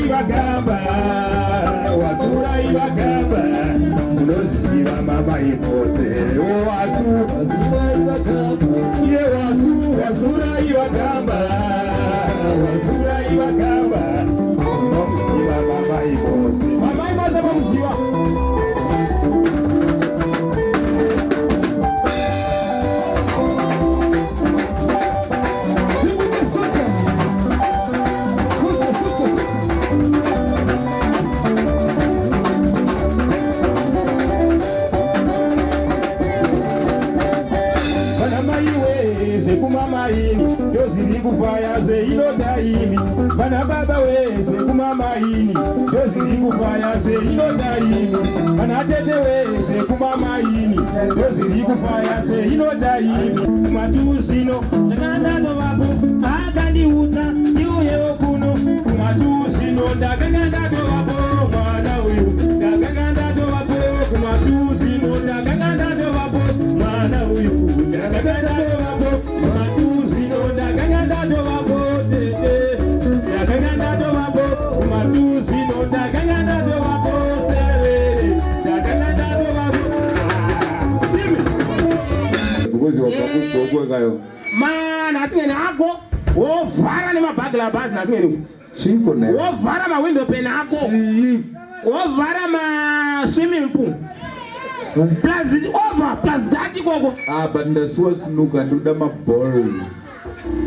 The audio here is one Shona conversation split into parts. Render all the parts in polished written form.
ibagamba wasura ibagamba unozisiba mama imose wasura ibagamba ye wasura ibagamba unozisiba mama imose bamuziba kufaya ze inotaimi bana baba weze kumamaini dozili kufaya ze inotaimi bana tete weze kumamaini dozili kufaya ze inotaimi kumatusino ndakandado vapo akandi uta ndiuye okuno kumatusino ndakandado vapo mwana uyu ndakandado vapo kumatusino ndakandado vapo mwana uyu ndakandado vapo kumatusino ndakandado vapo tete ndakandado vapo kumatusino ndakandado vapo serere ndakandado vapo because wakakugogwe kayo man asingene ako wovhara nemabhagla bhazi nasingene chiko ne wovhara mawindow pane ako wovhara maswimming pool plus over plus that ikoko but ndasuwa sinuka ndoda maballs.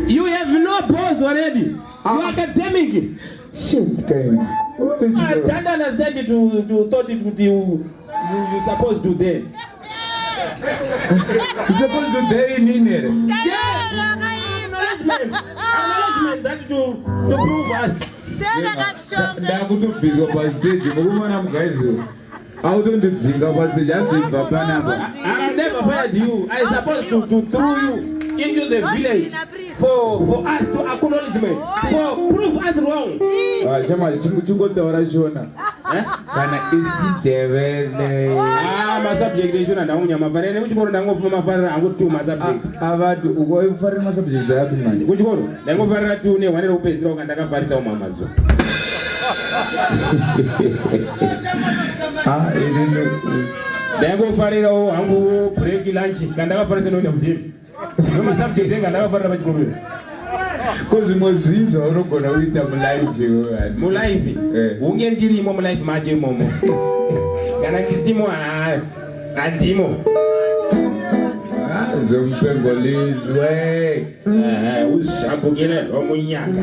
You have no balls already. You are academic. Shit kind. I don't understand it to thought it would you supposed to there. You supposed to there in there. Yes. Acknowledgement that to prove us. Ndakutu bizwa pa stage mukumana mugaizo. How don't you think about the Janzi Papa? I never fired you. I supposed to throw you into the village for us to acknowledgement, for prove us wrong. Shama chimbo taura shona. Kana isi devele. Ma subject shona ndaunya mafarene kuchikoro ndangofuma mafarira angu 2 ma subject. Avadu ugofarira ma subject zapi manje. Kuchikoro ndangofarira 2 ne wanero kupezira ukandakafarisa umamazo. Ndangofarira hangu break lunch kandakafarisa none mutini. Noma subject ngandakafarira pachikoro. Kozi mozvinzo unogona kuita mu live unge ndirimo mu live maje momo kana ndisimo andimo zompengolizwe ushambukile omunyaka